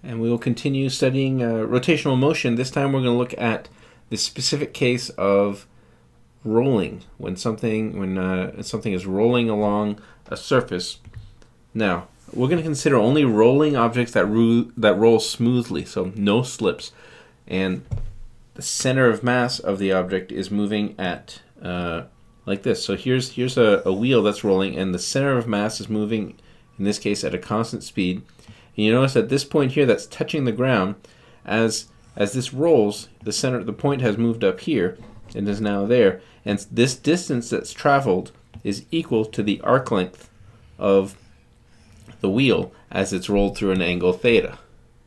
And we will continue studying rotational motion. This time we're going to look at the specific case of rolling, when something is rolling along a surface. Now, we're going to consider only rolling objects that roll smoothly, so no slips. And the center of mass of the object is moving at like this. So here's a wheel that's rolling, and the center of mass is moving, in this case, at a constant speed. And you notice at this point here that's touching the ground, as this rolls, the point has moved up here and is now there. And this distance that's traveled is equal to the arc length of the wheel as it's rolled through an angle theta.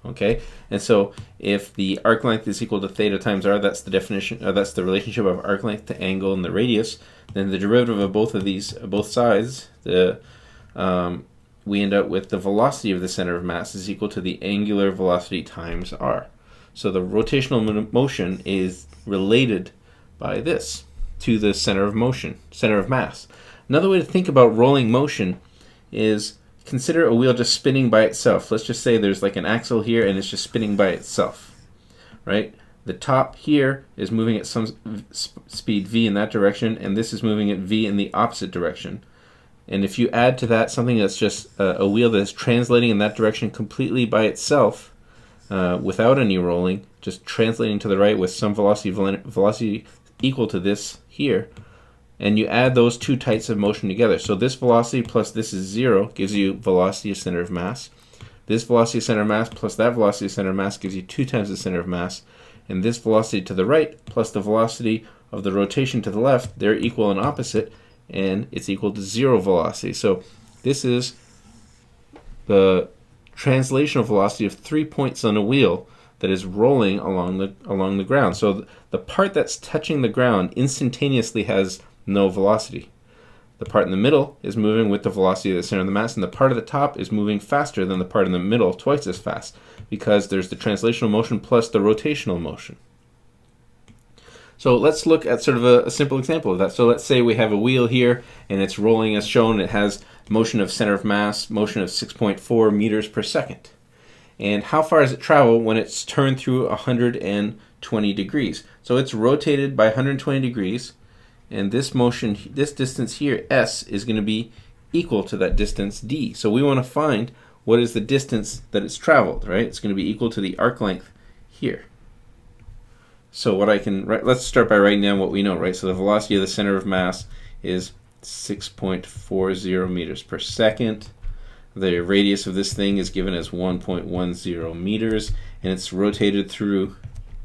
Okay, and so if the arc length is equal to theta times r, that's the definition. That's the relationship of arc length to angle and the radius. Then the derivative of both of these, both sides, we end up with the velocity of the center of mass is equal to the angular velocity times r. So the rotational motion is related by this to the center of mass. Another way to think about rolling motion is consider a wheel just spinning by itself. Let's just say there's like an axle here and it's just spinning by itself, right? The top here is moving at some speed v in that direction, and this is moving at v in the opposite direction. And if you add to that something that's just a wheel that's translating in that direction completely by itself, without any rolling, just translating to the right with some velocity equal to this here, and you add those two types of motion together. So this velocity plus this is 0 gives you velocity of center of mass. This velocity of center of mass plus that velocity of center of mass gives you 2 times the center of mass. And this velocity to the right plus the velocity of the rotation to the left, they're equal and opposite, and it's equal to 0 velocity. So this is the translational velocity of 3 points on a wheel that is rolling along the ground. So the part that's touching the ground instantaneously has no velocity. The part in the middle is moving with the velocity of the center of the mass, and the part at the top is moving faster than the part in the middle, twice as fast, because there's the translational motion plus the rotational motion. So let's look at sort of a simple example of that. So let's say we have a wheel here, and it's rolling as shown. It has motion of center of mass, motion of 6.4 meters per second. And how far does it travel when it's turned through 120 degrees? So it's rotated by 120 degrees, and this distance here, s, is going to be equal to that distance, d. So we want to find what is the distance that it's traveled, right? It's going to be equal to the arc length here. So let's start by writing down what we know, right? So the velocity of the center of mass is 6.40 meters per second. The radius of this thing is given as 1.10 meters, and it's rotated through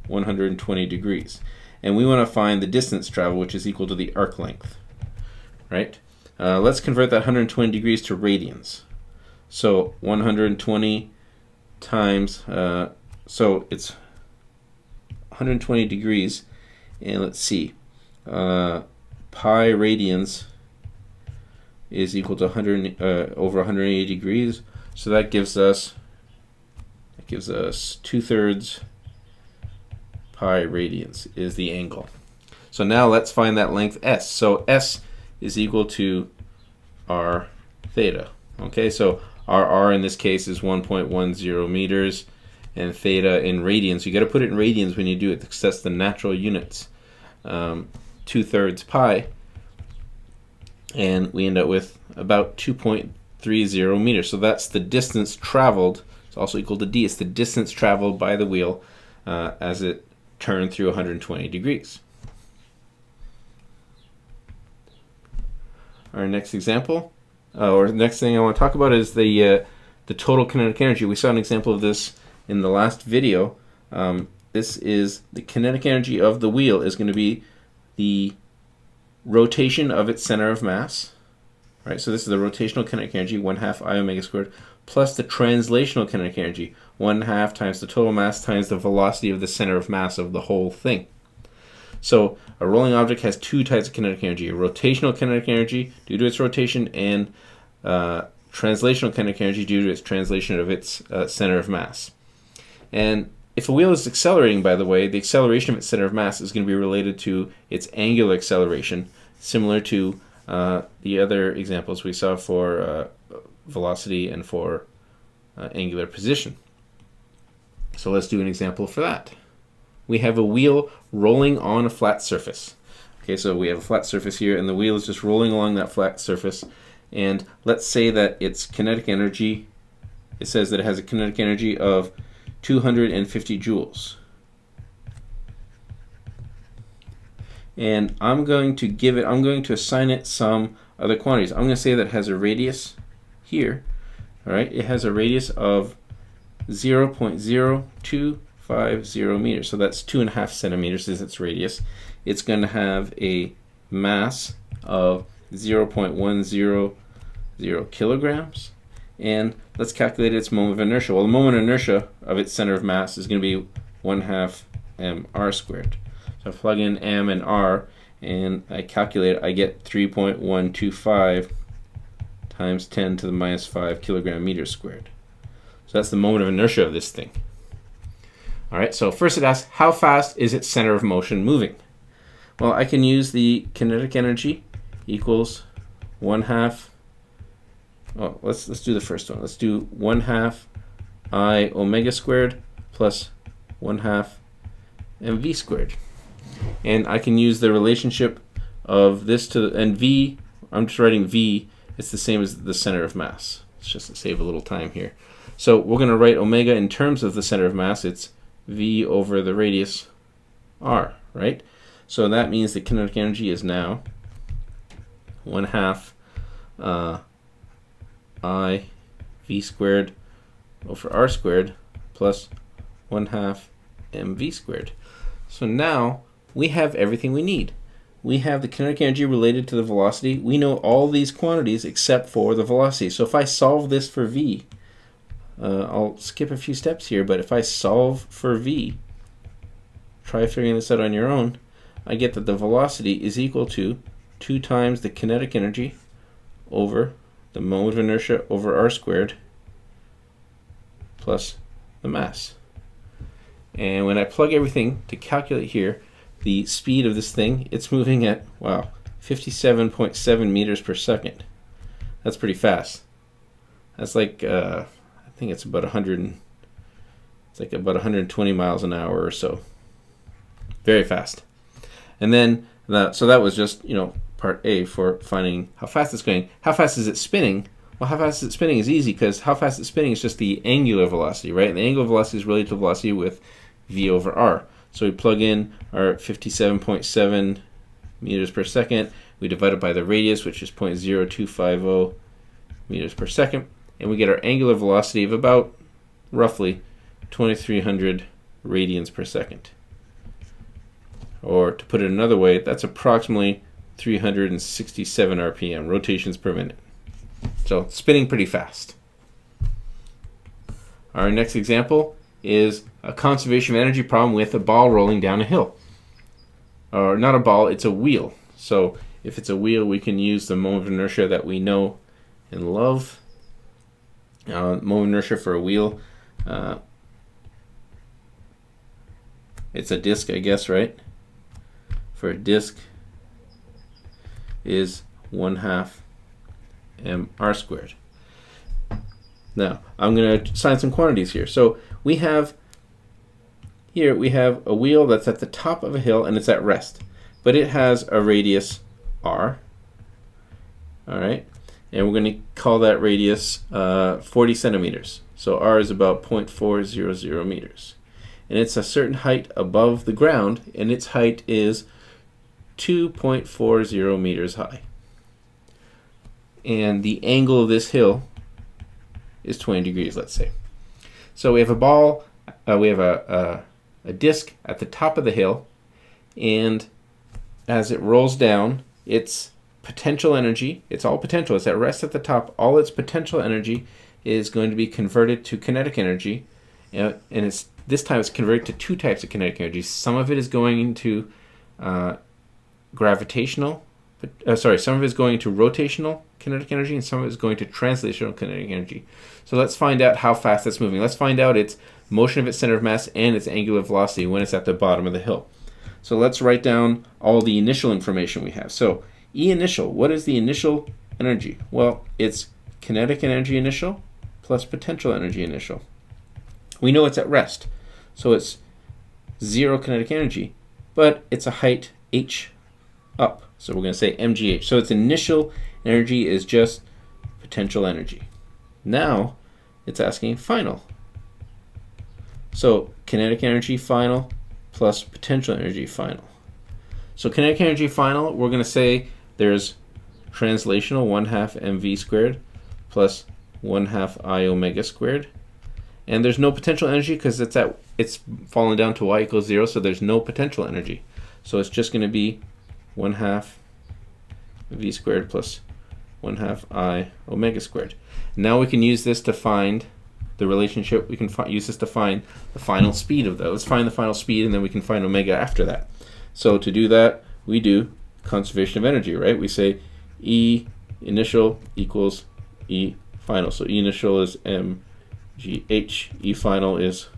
120 degrees. And we want to find the distance traveled, which is equal to the arc length, right? Let's convert that 120 degrees to radians. So 120 times, so it's 120 degrees, and let's see, pi radians is equal to over 180 degrees. So that gives us 2/3 pi radians is the angle. So now let's find that length s. So s is equal to r theta. Okay, so r in this case is 1.10 meters, and theta in radians. You got to put it in radians when you do it because that's the natural units. 2/3 pi, and we end up with about 2.30 meters. So that's the distance traveled. It's also equal to d. It's the distance traveled by the wheel as it turned through 120 degrees. Our next example, or the next thing I want to talk about, is the total kinetic energy. We saw an example of this in the last video. This is the kinetic energy of the wheel is going to be the rotation of its center of mass, right? So this is the rotational kinetic energy, 1/2 I omega squared, plus the translational kinetic energy, 1/2 times the total mass times the velocity of the center of mass of the whole thing. So a rolling object has two types of kinetic energy: a rotational kinetic energy due to its rotation, and translational kinetic energy due to its translation of its center of mass. And if a wheel is accelerating, by the way, the acceleration of its center of mass is going to be related to its angular acceleration, similar to the other examples we saw for velocity and for angular position. So let's do an example for that. We have a wheel rolling on a flat surface. Okay, so we have a flat surface here, and the wheel is just rolling along that flat surface. And let's say that its kinetic energy, it says that it has a kinetic energy of 250 joules. And I'm going to assign it some other quantities. I'm going to say that it has a radius here. All right, it has a radius of 0.0250 meters. So that's 2.5 centimeters is its radius. It's going to have a mass of 0.100 kilograms. And let's calculate its moment of inertia. Well, the moment of inertia of its center of mass is going to be 1/2 mr squared. So I plug in m and r, and I calculate it. I get 3.125 times 10 to the minus 5 kilogram meters squared. So that's the moment of inertia of this thing. All right, so first it asks, how fast is its center of motion moving? Well, I can use the kinetic energy equals 1/2. Oh, let's do the first one. Let's do 1/2 I omega squared plus 1/2 mv squared. And I can use the relationship of this to, and v, I'm just writing v, it's the same as the center of mass. It's just to save a little time here. So we're going to write omega in terms of the center of mass. It's v over the radius r, right? So that means the kinetic energy is now 1/2 I v squared over r squared plus 1/2 mv squared. So now we have everything we need. We have the kinetic energy related to the velocity. We know all these quantities except for the velocity. So if I solve this for v, I'll skip a few steps here, but if I solve for v, try figuring this out on your own, I get that the velocity is equal to 2 times the kinetic energy over the moment of inertia over r squared plus the mass. And when I plug everything to calculate here, the speed of this thing, it's moving at, wow, 57.7 meters per second. That's pretty fast. That's like, I think it's about 120 miles an hour or so. Very fast. And then, so that was just, part A for finding how fast it's going. How fast is it spinning? Well, how fast is it spinning is easy, because how fast it's spinning is just the angular velocity, right? And the angular velocity is related to velocity with v over r. So we plug in our 57.7 meters per second. We divide it by the radius, which is 0.0250 meters per second. And we get our angular velocity of about, roughly, 2,300 radians per second. Or to put it another way, that's approximately 367 RPM, rotations per minute. So spinning pretty fast. Our next example is a conservation of energy problem with a ball rolling down a hill. Or not a ball, it's a wheel. So if it's a wheel, we can use the moment of inertia that we know and love. Moment of inertia for a wheel, it's a disk, I guess, right? For a disk is 1/2 mr squared. Now, I'm going to assign some quantities here. So we have a wheel that's at the top of a hill and it's at rest, but it has a radius r. All right, and we're going to call that radius 40 centimeters. So r is about 0.400 meters, and it's a certain height above the ground, and its height is 2.40 meters high. And the angle of this hill is 20 degrees, let's say. So we have a ball, we have a disc at the top of the hill, and as it rolls down, its potential energy, it's all potential, it's at rest at the top, all its potential energy is going to be converted to kinetic energy, and this time it's converted to 2 types of kinetic energy. Some of it is going into some of it is going to rotational kinetic energy, and some of it is going to translational kinetic energy. So let's find out how fast that's moving. Let's find out its motion of its center of mass and its angular velocity when it's at the bottom of the hill. So let's write down all the initial information we have. So E initial, what is the initial energy? Well, it's kinetic energy initial plus potential energy initial. We know it's at rest. So it's 0 kinetic energy, but it's a height h up. So we're going to say mgh. So its initial energy is just potential energy. Now it's asking final. So kinetic energy final plus potential energy final. So kinetic energy final, we're going to say there's translational 1/2 mv squared plus 1/2 I omega squared. And there's no potential energy because it's fallen down to y equals 0, so there's no potential energy. So it's just going to be 1/2 v squared plus 1/2 I omega squared. Now we can use this to find the relationship. We can use this to find the final speed of those. Let's find the final speed, and then we can find omega after that. So to do that, we do conservation of energy, right? We say E initial equals E final. So E initial is mgh. E final is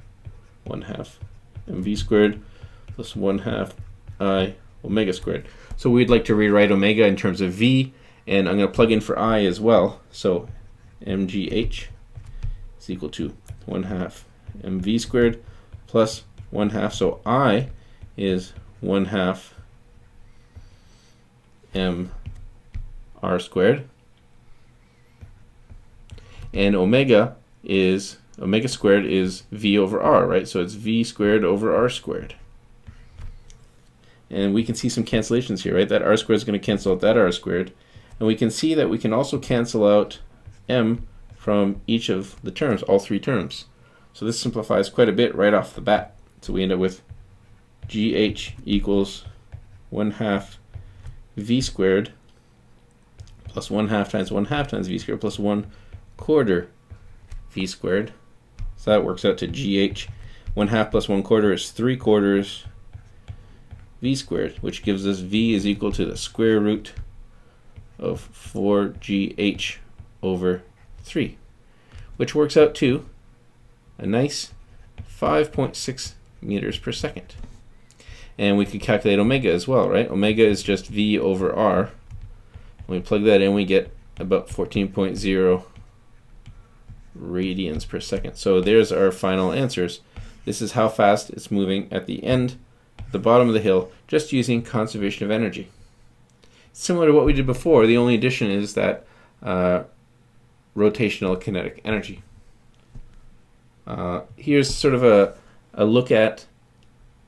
1/2 mv squared plus 1/2 I omega squared. So we'd like to rewrite omega in terms of v, and I'm going to plug in for I as well. So mgh is equal to 1/2 mv squared plus 1/2. So I is 1/2 mr squared, and omega squared is v over r, right? So it's v squared over r squared. And we can see some cancellations here, right? That r squared is going to cancel out that r squared. And we can see that we can also cancel out m from each of the terms, all three terms. So this simplifies quite a bit right off the bat. So we end up with gh equals 1/2 v squared plus 1/2 times 1/2 times v squared plus 1/4 v squared. So that works out to gh. 1/2 plus 1/4 is 3/4 v squared, which gives us v is equal to the square root of 4gh over 3, which works out to a nice 5.6 meters per second. And we could calculate omega as well, right? Omega is just v over r. When we plug that in, we get about 14.0 radians per second. So there's our final answers. This is how fast it's moving at the end, the bottom of the hill, just using conservation of energy. Similar to what we did before, the only addition is that rotational kinetic energy. Here's sort of a look at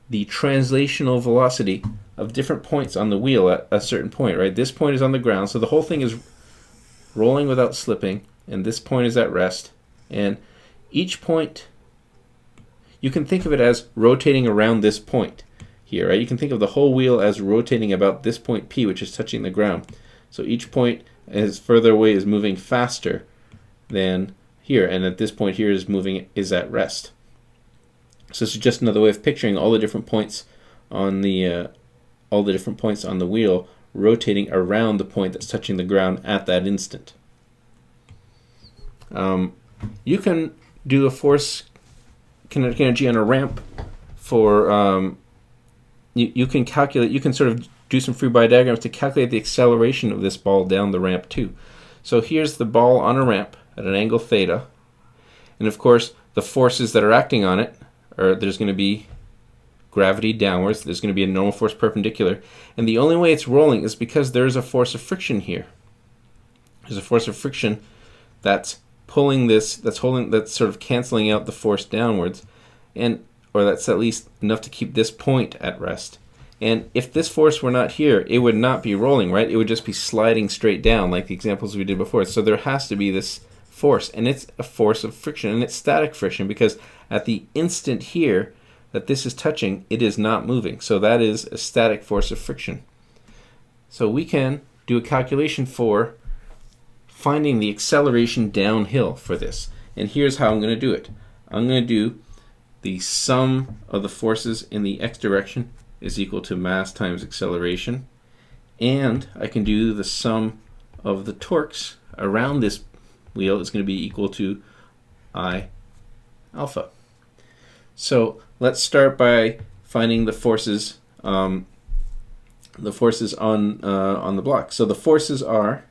the translational velocity of different points on the wheel at a certain point, right? This point is on the ground, so the whole thing is rolling without slipping, and this point is at rest. And each point, you can think of it as rotating around this point here, right? You can think of the whole wheel as rotating about this point P, which is touching the ground. So each point is further away is moving faster than here, and at this point here is at rest. So this is just another way of picturing all the different points on the wheel rotating around the point that's touching the ground at that instant. You can do a force kinetic energy on a ramp for you can calculate. You can sort of do some free body diagrams to calculate the acceleration of this ball down the ramp too. So here's the ball on a ramp at an angle theta, and of course the forces that are acting on it are there's going to be gravity downwards, there's going to be a normal force perpendicular, and the only way it's rolling is because there's a force of friction here. There's a force of friction that's pulling this, that's sort of canceling out the force downwards, or that's at least enough to keep this point at rest. And if this force were not here, it would not be rolling, right? It would just be sliding straight down like the examples we did before. So there has to be this force, and it's a force of friction, and it's static friction because at the instant here that this is touching, it is not moving. So that is a static force of friction. So we can do a calculation for finding the acceleration downhill for this. And here's how I'm going to do it. I'm going to do the sum of the forces in the x direction is equal to mass times acceleration. And I can do the sum of the torques around this wheel is going to be equal to I alpha. So let's start by finding the forces on the block. So the forces are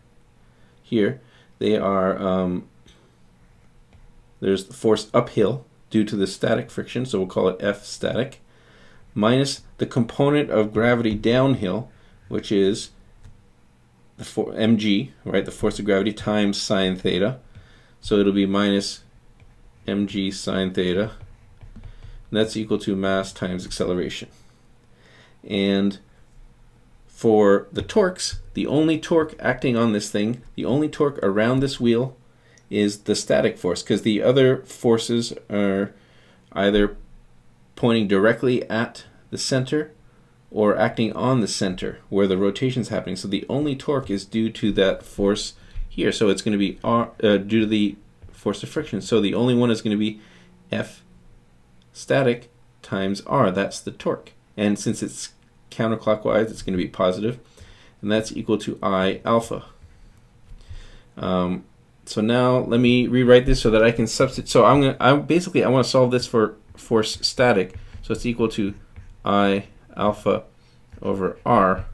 here. They are there's the force uphill due to the static friction, so we'll call it F static, minus the component of gravity downhill, which is the mg, right, the force of gravity times sine theta. So it'll be minus mg sine theta, and that's equal to mass times acceleration. And for the torques, the only torque acting on this thing, the only torque around this wheel is the static force, because the other forces are either pointing directly at the center or acting on the center where the rotation is happening. So the only torque is due to that force here. So it's going to be due to the force of friction. So the only one is going to be F static times R. That's the torque. And since it's counterclockwise, it's going to be positive, and that's equal to I alpha. So now let me rewrite this so that I can substitute. So I want to solve this for force static. So it's equal to I alpha over R,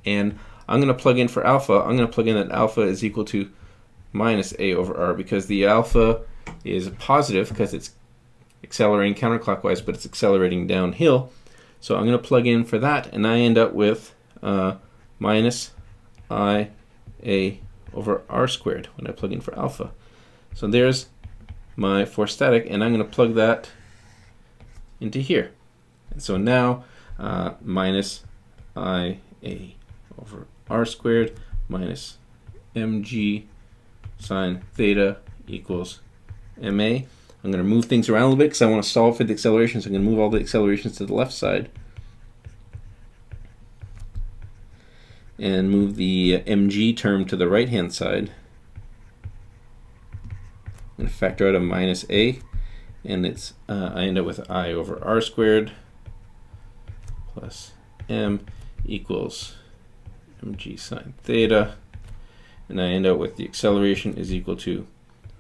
and I'm going to plug in for alpha. I'm going to plug in that alpha is equal to minus A over R, because the alpha is positive because it's accelerating counterclockwise, but it's accelerating downhill. So I'm going to plug in for that, and I end up with minus I A over R squared when I plug in for alpha. So there's my force static, and I'm going to plug that into here. And so now minus I A over R squared minus mg sine theta equals ma. I'm going to move things around a little bit because I want to solve for the acceleration, so I'm going to move all the accelerations to the left side and move the mg term to the right hand side. I'm going to factor out a minus a, and it's I end up with I over R squared plus m equals mg sine theta, and I end up with the acceleration is equal to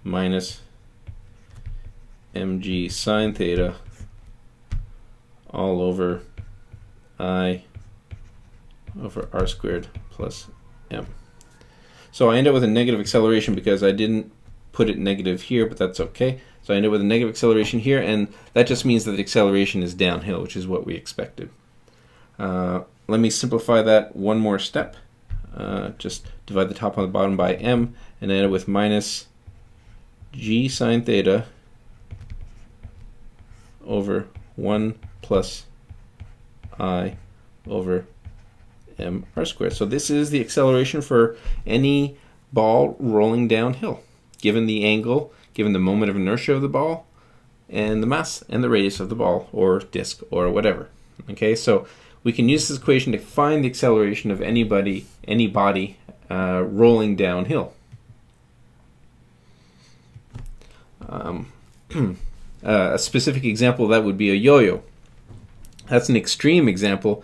minus mg sine theta all over I over R squared plus m. So I end up with a negative acceleration because I didn't put it negative here, but that's okay. So I end up with a negative acceleration here, and that just means that the acceleration is downhill, which is what we expected. Let me simplify that one more step. Just divide the top and the bottom by m, and I end up with minus g sine theta over 1 plus I over m r squared. So this is the acceleration for any ball rolling downhill, given the angle, given the moment of inertia of the ball, and the mass and the radius of the ball or disc or whatever. Okay, so we can use this equation to find the acceleration of any body rolling downhill. A specific example of that would be a yo-yo. That's an extreme example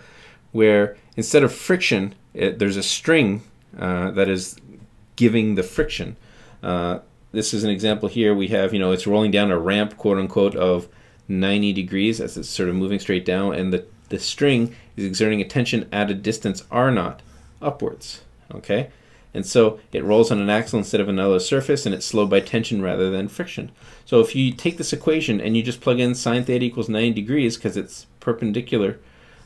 where instead of friction, there's a string that is giving the friction. This is an example here. We have, it's rolling down a ramp, quote unquote, of 90 degrees as it's sort of moving straight down, and the string is exerting a tension at a distance r naught upwards. Okay? And so it rolls on an axle instead of another surface, and it's slowed by tension rather than friction. So if you take this equation and you just plug in sine theta equals 90 degrees because it's perpendicular,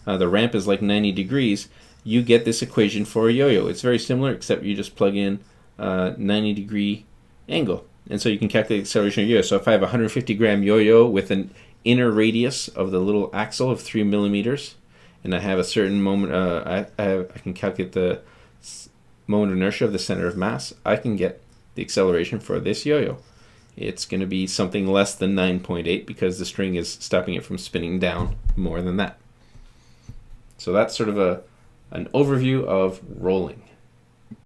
the ramp is like 90 degrees, you get this equation for a yo-yo. It's very similar, except you just plug in 90 degree angle. And so you can calculate the acceleration of yo-yo. So if I have a 150 gram yo-yo with an inner radius of the little axle of 3 millimeters, and I have a certain moment, I can calculate the moment of inertia of the center of mass, I can get the acceleration for this yo-yo. It's going to be something less than 9.8 because the string is stopping it from spinning down more than that. So that's sort of an overview of rolling.